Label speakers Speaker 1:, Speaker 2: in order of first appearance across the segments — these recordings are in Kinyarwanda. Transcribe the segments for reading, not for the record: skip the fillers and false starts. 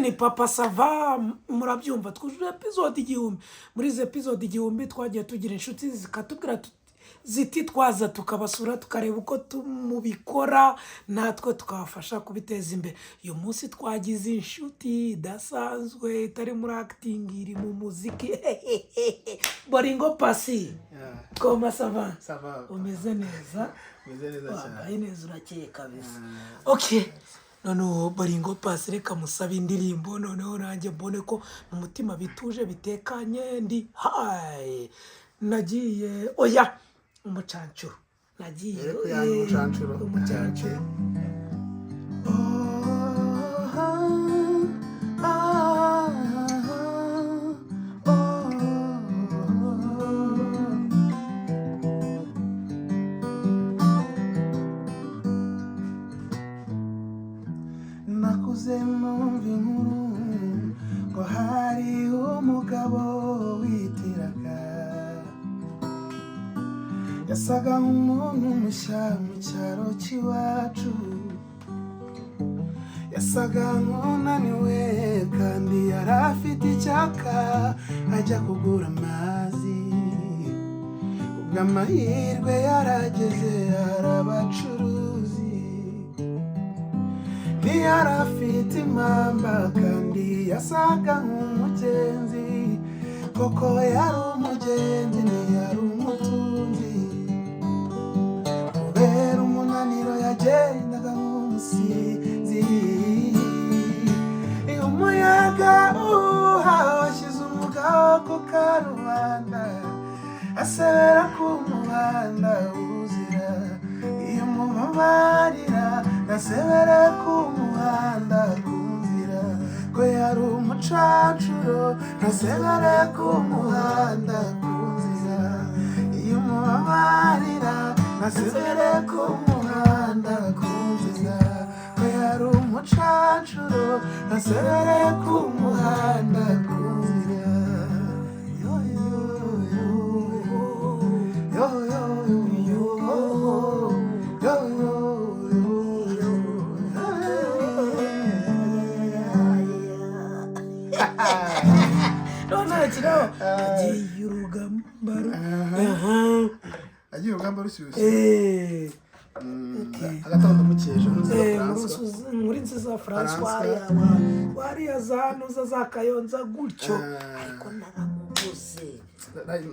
Speaker 1: ni papa sava murabyumva twujuje episode igihumbi muri izi episode igihumbi twagiye tugira inshuti zikatubwira ziti twaza tukabasura tukareba uko tumubikora natwe tukabafasha kubiteza imbere uyu munsi twagize inshuti idasanzwe itari muri acting iri mu muziki Boringo Pasi koma sava umeze neza wambaye neza urakeye kabisa okay noneho Boringo Pasi reka musaba indirimbo noneho nanjye mbone ko mu mutima bituje bitekanye ndi hayi nagiye oya umucancuro nagiye umucancuro
Speaker 2: nakuze numva inkuru ngo hari umugabo witiraga yasaga nk'umuntu mushya mu cyaro cy'iwacu yasaga nk'unaniwe kandi yari afite icyaka ajya kugura amazi ubwo amahirwe yarageze hari abacuruzi ntiyari afite impamba kandi yasaga nk'umugenzi koko yari umugenzi ntiyari umutunzi kubera umunaniro yagendaga nk'umusizi iyo umuyaga uha washyize umugabo ku karubanda asebera ku muhanda uzira iyo umubabarira asebera ku muhanda kunzira ko yari umucancuro asebera ku muhanda kunzira iyo umubabarira asebera ku muhanda kunzira ko yari umucancuro asebera ku muhanda kunzira yo yo yo yo yo yo yo yo
Speaker 1: agiye urugamba
Speaker 2: agiye urugamba rushyushye agatondo mukeje
Speaker 1: muri nziza François wariya zanuza za Kayonza gutyo ariko naramubuze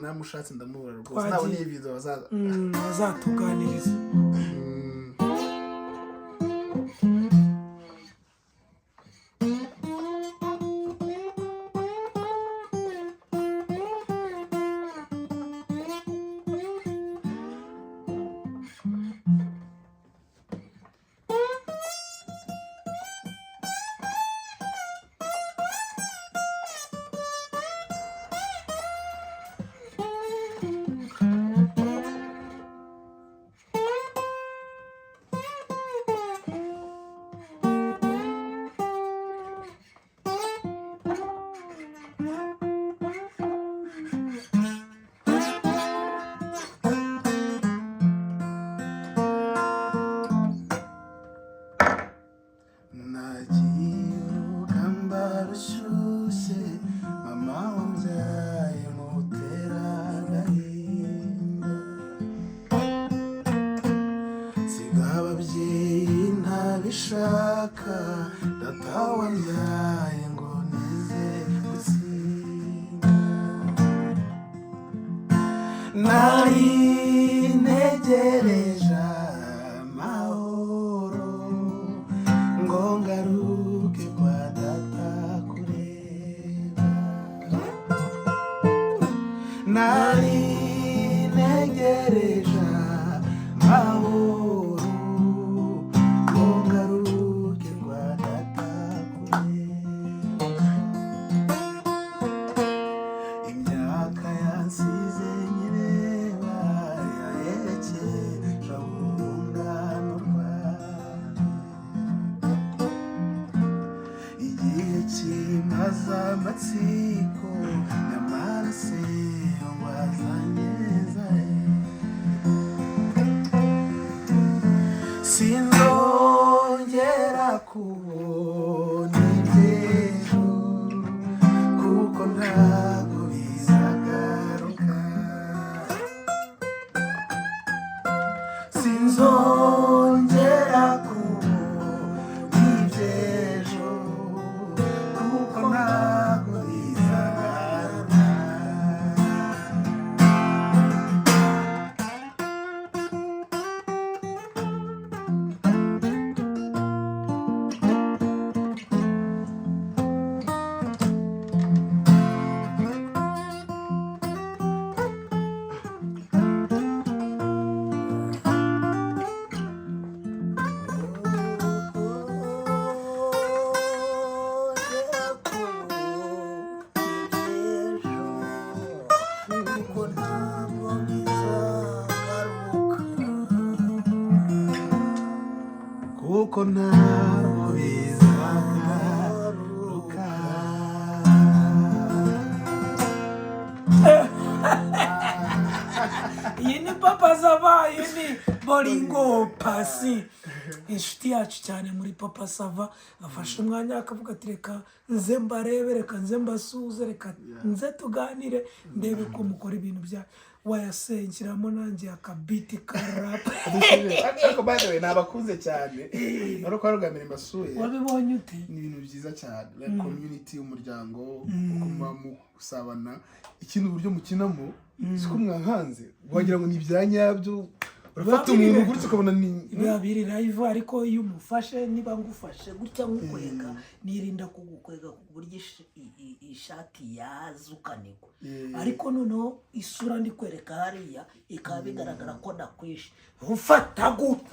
Speaker 2: namushatse ndamubura rwose nawe ni video
Speaker 1: bazatuganiriza
Speaker 2: shaka datawamyaye ngo nize gusinda nari negereje amahoro ngo ngaruke kwa data kureba nari negereje amahoro amatsiko y'amaraso wazanyeza sinzongera kubona ibyera ntaho bizagaruka.
Speaker 1: iyi ni papa sava, iyi ni boringo pasi, inshuti yacu cyane muri papa sava. afashe umwanya akavuga ati reka nze mbarebe, reka nze mbasuhuze, reka nze tuganire ndebe ko mukora ibintu bya wayasengeramo nanjye akabiti karapa.
Speaker 2: ariko by the way nabakunze cyane nari ko rugamira mbasuye.
Speaker 1: wabibonye ute?
Speaker 2: ni ibintu byiza cyane, like community, umuryango, kuma musabana, ikintu uburyo mukinamo siko mwankanze wagira ngo ni ibyanyabyo. urafata umuntu gutya ukabona ni
Speaker 1: biba biri live, ariko iyo umufashe, niba ngufashe gutya ngukwega, nirinda kugukwega ku buryo ishati yazukanirwa, ariko noneho isura ndi kwereka hariya ikaba bigaragara ko nakwishe, ufata gute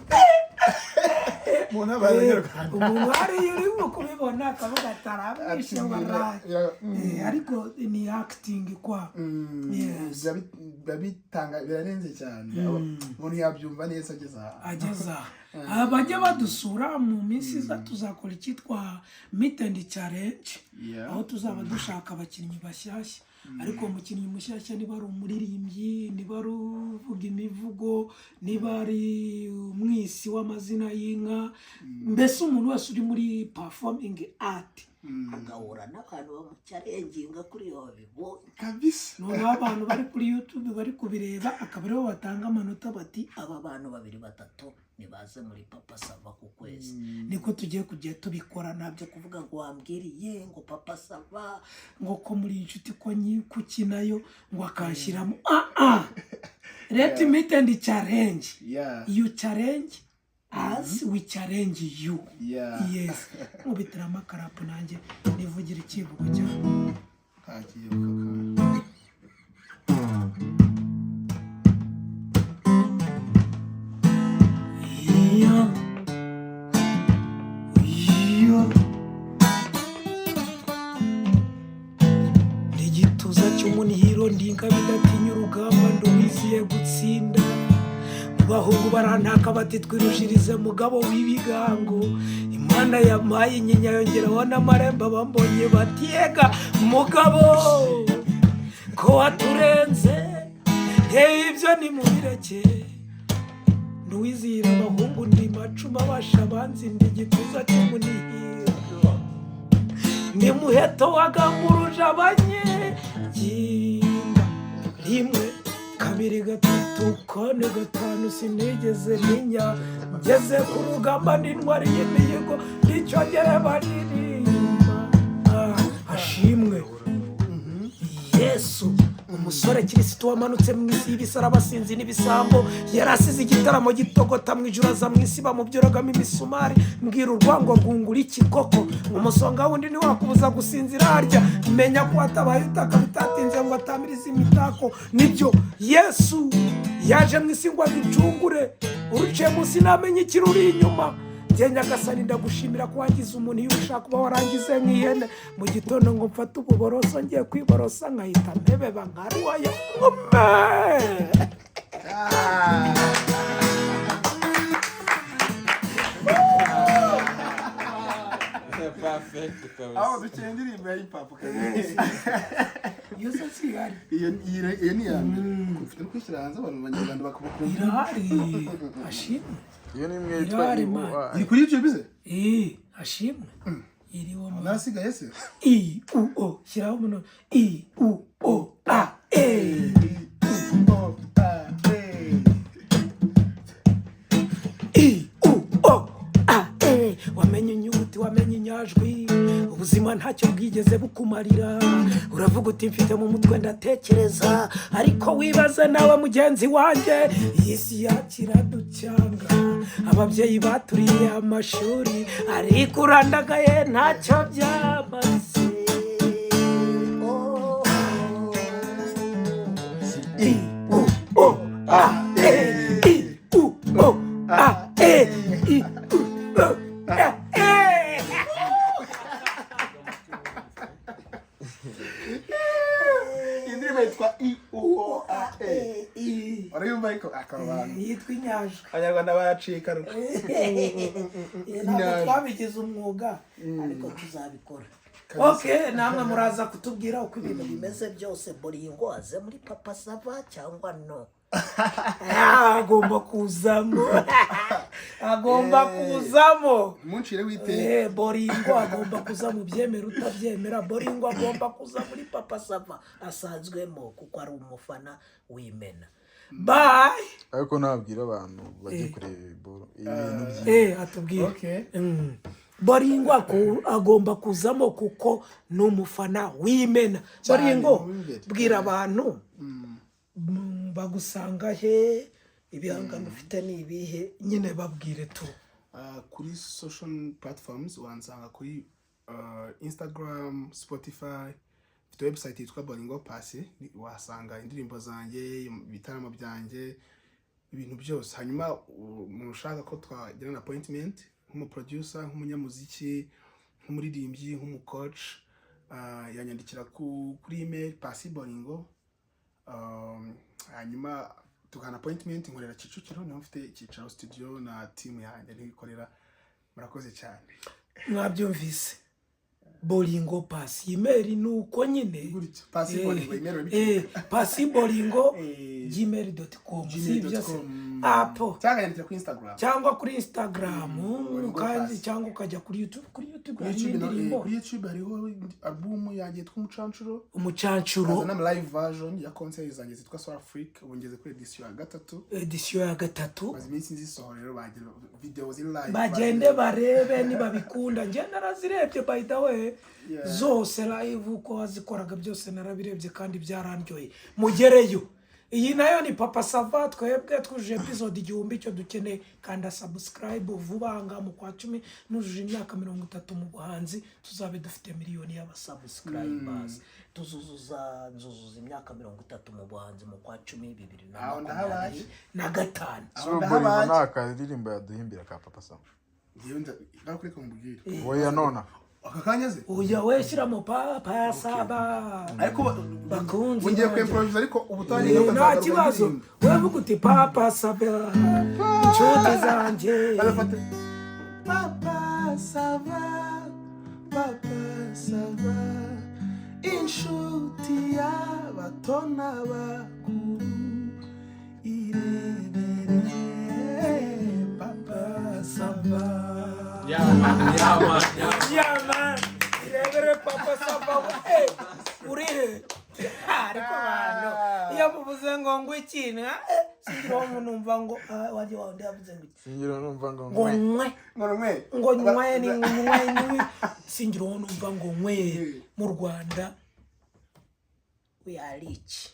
Speaker 2: umuntu abaye
Speaker 1: umuntu hariya urimo kubibona akavuga atarabishe waraye, ariko ni acting kwa
Speaker 2: bitanga birarenze cyane. umuntu yabyumva neza
Speaker 1: ageza abajya badusura mu minsi iza tuzakora icyitwa meet and challenge, aho tuzaba dushaka abakinnyi bashyashya. ariko umukinnyi mushyashya niba ari umuririmbyi, niba ari uvuga imivugo, niba ari umwisi w'amazina y'inka, mbese umuntu wese uri muri performing art agahura n'abantu bamucyarenginga kuri iyo babibonye
Speaker 2: kabisa.
Speaker 1: noneho abantu bari kuri YouTube bari kubireba, akaba aribo batanga amanota bati aba bantu 2-3 nibaze muri papa sava ku kwezi. niko tugiye kujya tubikora, nabyo kuvuga ngo wambwiriye ngo papa sava ngo ko muri inshuti ko nyikuki nayo ngo akashyiramo let me and challenge. You challenge as we challenge you. Yes. Mubitira amakarapu nanjye nivugira ikivugo cyane.
Speaker 2: Kagiye kaka.
Speaker 1: Ndigituza cy'umunihiro ndinga bidatinya urugamba ndubiziye gutsinda. Bahungu barantaka bati twirushirize mugabo w'ibigango, Imana yampaye inyinya yongeraho n'amarembo, bambonye batiyega mugabo ko waturenze, ibyo ni mubireke. Nduwizihira abahungu ndi macuma basha banzi, ndigituza cy'umunihiro ni muheto wagamburuje abanye ginga. 1 2 3 4 5 sinigeze ninya, ngeze ku rugamba n'intwari y'imihigo, n'icyogere baririmba ashimwe Yesu. Umusore Kristo wamanutse mu isi y'ibisara abasinzi n'ibisambo, yarasize igitaramo gitogota mu ijuru aza mu isi bamubyoragamo imisumari, mbwira urwango rwungura iki koko, umusonga wundi ni wakubuza gusinzira harya, menya ko watabaye utaka bitatinze ngo atamirize imitako. nibyo Yesu yaje mu isi ngo aducungure, uruciye munsi namenye ikiruri inyuma. njye Nyagasani ndagushimira ko wangize umuntu iyo ushaka kuba warangize nk'ihene, mu gitondo ngo mfate ububoroso ngiye kwiborosa nkahita mpebeba nkaruwaya ngume.
Speaker 2: aho dukeye indirimbo ya hip hop kabisa.
Speaker 1: Yose sigari
Speaker 2: iyo ni yambere ufite kwishyira hanze abantu banyarwanda bakubukunda.
Speaker 1: irahari ashimwe.
Speaker 3: iyo ni imwe yitwa
Speaker 2: iri kuri YouTube se?
Speaker 1: ashimwe iriho mu
Speaker 2: nasigaye se?
Speaker 1: o shyiraho umuntu o a wamenye inyuguti, wamenye inyajwi, ubuzima ntacyo bwigeze bukumarira. uravuga uti mfite mu mutwe ndatekereza, ariko wibaze nawe mugenzi wanjye, iyi si yakiraducyanga. ababyeyi baturiye amashuri, ariko urandagaye ntacyo byamaze.
Speaker 2: indirimbo yitwa IOAA. urayumva ariko akabana
Speaker 1: yitwa inyajwi
Speaker 2: abanyarwanda bayacika
Speaker 1: ntabwo twabigize umwuga ariko tuzabikora. Okay, namwe muraza kutubwira uko ibintu bimeze byose. Bolingo aze muri Papa Sava cyangwa no? Agomba kuzamo. Agomba kuzamo.
Speaker 2: Munshire wite.
Speaker 1: Bolingo agomba kuza mu byemera utabyemera. Bolingo agomba kuza muri Papa Sava asanzwemo kuko ari umufana w'Imena. Bye.
Speaker 3: Ariko nabwira abantu bagiye kureba ibintu bye.
Speaker 1: Atubwira.
Speaker 2: Okay.
Speaker 1: Bolingo agomba kuzamo kuko n'umufana w'Imena. Bolingo bwira abantu bagusanga he, ibihangano ufite ni ibihe, nyine babwire tu.
Speaker 2: Kuri social platforms wansanga kuri Instagram, Spotify, mfite website yitwa Bolingo Pasi, wasanga indirimbo zanjye, ibitaramo byanjye, ibintu byose. Hanyuma mushaka ko twagirana appointment nk'umuproducer, nk'umunyamuziki, nk'umuririmbyi, nk'umucoach, yanyandikira kuri email pasibolingo. Hanyuma tukana appointment nkorera Kicukiro, niho mfite icyicaro studio na team yanjye ntibikorera. Murakoze cyane.
Speaker 1: Mwabyumvise. Bolingo Pasi email nuko nyine
Speaker 2: pasibolingo email
Speaker 1: pasibolingo gmail.com apo cyangwa kuri Instagram kandi cyangwa ukajya kuri YouTube. Kuri
Speaker 2: YouTube hariho album yanjye yitwa
Speaker 1: Umucancuro
Speaker 2: na live version ya concert zanjye zitwa Soul Africa, ubongeze kuri edition ya gatatu maze iminsi nzisohorero bagira videos in live
Speaker 1: bagende barebe niba bikunda. Nje narazirebye by the way zose live uko wazikoraga byose narabirebye kandi byarandyoye. Mugereyo. Iyi nayo ni Papa Sava, twebwe twujuje episode 1000 cyo dukeneye kanda subscribe vuba nga mu kwa 10 nujuje imyaka 30 mu buhanzi tuzabe dufite miliyoni y'abasubscribers. Tuzuzuza imyaka 30 mu buhanzi mu kwa 10 2025.
Speaker 3: So Bolingo nakaririmbo yaduhimbira ka Papa Sava.
Speaker 2: Ngiye ndakureka mbugire.
Speaker 3: Oya nona.
Speaker 2: Akakanyaze
Speaker 1: uya weshyira mu Papa Sava
Speaker 2: ariko
Speaker 1: bakunzi
Speaker 2: ngiye kwimproviser ariko ubutanye
Speaker 1: nta kibazo wevuga uti Papa Sava inshuti zanjye
Speaker 2: Papa Sava inshuti y'abatona bakuru irebere Papa Sava.
Speaker 1: Yeah, man. Irebere Papa Sava urihe ariko bano iyo muvuze ngo ngwikina singira umuntu umva ngo waje wande yavuze ngo
Speaker 3: singira numva ngo
Speaker 1: ngwe ni singira umuntu umva ngo ngwe mu Rwanda we are rich.